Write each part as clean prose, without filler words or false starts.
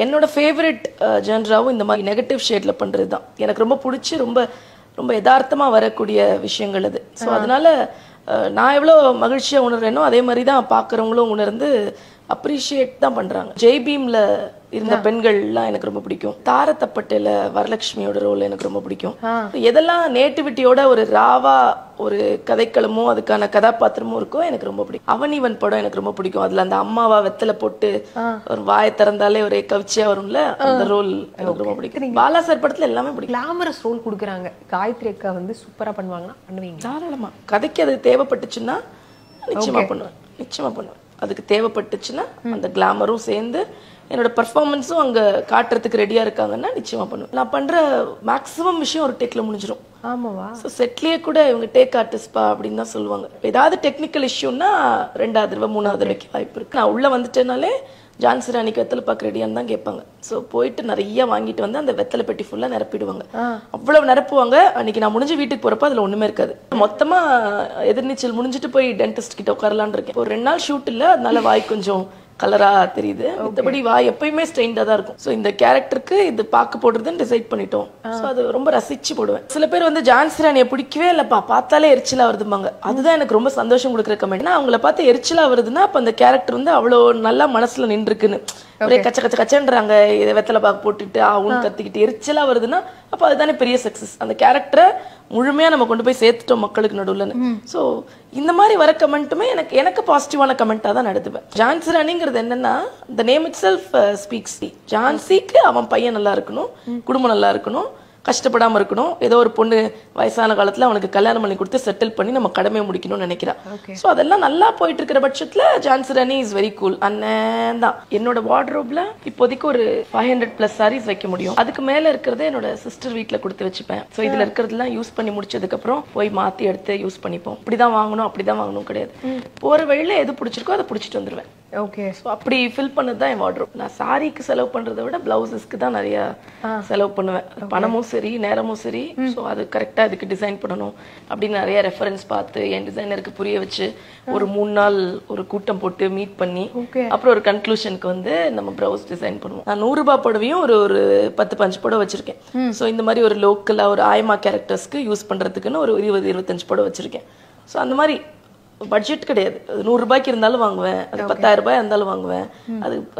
என்னோட ஃபேவரட் ஜென்ராவும் இந்த மாதிரி நெகட்டிவ் ஷேட்ல பண்றது தான் எனக்கு ரொம்ப பிடிச்சி ரொம்ப ரொம்ப யதார்த்தமா வரக்கூடிய விஷயங்கள் அது. ஸோ அதனால நான் எவ்வளோ மகிழ்ச்சியா உணர்றேனோ அதே மாதிரி தான் பார்க்குறவங்களும் உணர்ந்து அப்ரிஷியேட் தான் பண்றாங்க. ஜெய் பீம்ல இருந்த பெண்கள்லாம் எனக்கு ரொம்ப பிடிக்கும். தாரத்தப்பட்டையில வரலட்சுமியோட ரோல் எனக்கு ரொம்ப பிடிக்கும். எதெல்லாம் நேட்டிவிட்டியோட ஒரு ராவா ஒரு கதைக்களமோ அதுக்கான கதாபாத்திரமும் இருக்கோ எனக்கு ரொம்ப பிடிக்கும். அவனிவன் படம் எனக்கு ரொம்ப பிடிக்கும். அதுல அந்த அம்மாவா வெத்தலை போட்டு ஒரு வாயை திறந்தாலே ஒரே கவிச்சியா வரும்ல, அந்த ரோல் எனக்கு ரொம்ப பிடிக்கும். பாலா சார் படத்துல எல்லாமே பிடிக்கும். கிளாமரஸ் ரோல் கொடுக்குறாங்க. காயத்ரி அக்கா வந்து சூப்பரா பண்ணுவாங்கன்னா பண்ணுவீங்க? தாராளமா. கதைக்கு அது தேவைப்பட்டுச்சுன்னா நிச்சயமா பண்ணுவேன், நிச்சயமா பண்ணுவேன். அதுக்கு தேவைப்பட்டுச்சுன்னா அந்த கிளாமரும் சேர்ந்து என்னோட பர்ஃபார்மன்ஸும் அங்க காட்டுறதுக்கு ரெடியா இருக்காங்கன்னா நிச்சயமா பண்ணுவேன். நான் பண்ற மேக்ஸிமம் விஷயம் ஒரு டேக்ல முடிஞ்சிடும். ஆமாவா? ஸோ செட்லயே கூட இவங்க டேக் ஆர்டிஸ்ட்பா அப்படின்னு தான் சொல்லுவாங்க. ஏதாவது டெக்னிக்கல் இஷ்யூன்னா 2வது தடவை 3வது தடவைக்கு வாய்ப்பு இருக்கு. நான் உள்ள வந்துட்டேனாலே ஜான்சி ராணிக்கு வெத்தலை பாக்கு ரெடியான்னு தான் கேட்பாங்க. ஸோ போயிட்டு நிறைய வாங்கிட்டு வந்து அந்த வெத்தலை பெட்டி ஃபுல்லா நிரப்பிடுவாங்க. அவ்வளவு நிரப்புவாங்க. அன்னைக்கு நான் முடிஞ்சு வீட்டுக்கு போறப்ப அதுல ஒண்ணுமே இருக்காது. மொத்தமா எதிர்நீச்சல் முடிஞ்சிட்டு போய் டென்டிஸ்ட் கிட்ட உட்காரலான்னு இருக்கேன். ஒரு 2 நாள் ஷூட் இல்ல, அதனால வாய் கொஞ்சம் கலரா தெரியுது. மத்தபடி வாய் எப்பயுமே ஸ்ட்ரெயின்டா தான் இருக்கும். ஸோ இந்த கேரக்டருக்கு இது பாக்கு போடுறதுன்னு டிசைட் பண்ணிட்டோம். ஸோ அது ரொம்ப ரசிச்சு போடுவேன். சில பேர் வந்து ஜான்சி ராணியை பிடிக்கவே இல்லப்பா, பார்த்தாலே எரிச்சலா வருதுமாங்க. அதுதான் எனக்கு ரொம்ப சந்தோஷம் கொடுக்குற கமெண்ட். அவங்கள பார்த்து எரிச்சலா வருதுன்னா அப்ப அந்த கேரக்டர் வந்து அவ்வளோ நல்லா மனசுல நின்றுக்குன்னு. ஒரே கச்ச கச்ச கச்சன்றாங்க, இதை வெத்தலை பாக்கு போட்டுட்டு ஆவுன்னு கத்திக்கிட்டு எரிச்சலா வருதுன்னா அப்ப அதுதானே பெரிய சக்சஸ். அந்த கேரக்டரை முழுமையா நம்ம கொண்டு போய் சேர்த்துட்டோம் மக்களுக்கு நடுவுலன்னு. சோ இந்த மாதிரி வர கமெண்ட்டுமே எனக்கு பாசிட்டிவான கமெண்டா தான் நடத்துவேன். ஜான்சி ராணிங்கிறது என்னன்னா the name itself speaks. ஜான்சிக்கு அவன் பையன் நல்லா இருக்கணும், குடும்பம் நல்லா இருக்கணும், கஷ்டப்படாம இருக்கணும். ஏதோ ஒரு பொண்ணு வயசான காலத்துல அவனுக்கு கல்யாணம் பண்ணி கொடுத்து செட்டில் பண்ணி நம்ம கடமையை முடிக்கணும்னு நினைக்கிறான். சோ அதெல்லாம் நல்லா போயிட்டு இருக்கிற பட்சத்துல Jhansi Rani is very cool. அண்ணன் தான். என்னோட வார்ட்ரோப்ல இப்போதைக்கு ஒரு 500+ சாரீஸ் வைக்க முடியும். அதுக்கு மேல இருக்கிறத என்னோட சிஸ்டர் வீட்டுல கொடுத்து வச்சுப்பேன். சோ இதுல இருக்கிறதெல்லாம் யூஸ் பண்ணி முடிச்சதுக்கு அப்புறம் போய் மாத்தி எடுத்து யூஸ் பண்ணிப்போம். இப்படிதான் வாங்கணும் அப்படிதான் வாங்கணும் கிடையாது. போற வழியில எது பிடிச்சிருக்கோ அதை பிடிச்சிட்டு வந்துருவேன். ஓகே. சோ அப்படி ஃபில் பண்ணதுதான் என் வார்ட்ரோப். நான் சாரிக்கு செலவு பண்றதை விட பிளவுசஸ்க்கு தான் நிறைய செலவு பண்ணுவேன். பணமும் சரி நேரமும் சரி. ஸோ அது கரெக்டாக அதுக்கு டிசைன் பண்ணணும் அப்படின்னு நிறைய ரெஃபரன்ஸ் பார்த்து என் டிசைனருக்கு புரிய வச்சு ஒரு 3 நாள் ஒரு கூட்டம் போட்டு மீட் பண்ணி அப்புறம் ஒரு கன்க்ளூஷனுக்கு வந்து நம்ம ப்ளவுஸ் டிசைன் பண்ணுவோம். நான் 100 ரூபாய் புடவையும் ஒரு 10-15 புடவை வச்சிருக்கேன். ஸோ இந்த மாதிரி ஒரு லோக்கலா ஒரு ஆயமா கேரக்டர்ஸ்க்கு யூஸ் பண்றதுக்குன்னு ஒரு 20-25 புடவை வச்சிருக்கேன். ஸோ அந்த மாதிரி பட்ஜெட் கிடையாது. 100 ரூபாய்க்கு இருந்தாலும் வாங்குவேன், அது 10,000 ரூபாய் இருந்தாலும் வாங்குவேன்.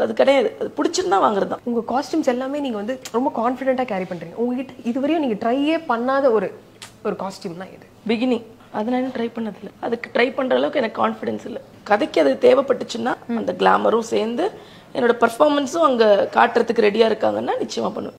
அது கிடையாது, அது பிடிச்சிருந்தா வாங்குறது தான். உங்க காஸ்டியூம்ஸ் எல்லாமே நீங்க வந்து ரொம்ப கான்ஃபிடென்ட்டா கேரி பண்றீங்க. உங்ககிட்ட இதுவரையும் நீங்க ட்ரையே பண்ணாத ஒரு காஸ்டியூம்னா இது பிகினிங். அதை நான் ட்ரை பண்ணதில்லை. அதுக்கு ட்ரை பண்ற அளவுக்கு எனக்கு கான்ஃபிடன்ஸ் இல்லை. கதைக்கு அது தேவைப்பட்டுச்சுன்னா அந்த கிளாமரும் சேர்ந்து என்னோட பர்ஃபார்மன்ஸும் அங்க காட்டுறதுக்கு ரெடியா இருக்காங்கன்னா நிச்சயமா பண்ணுவேன்.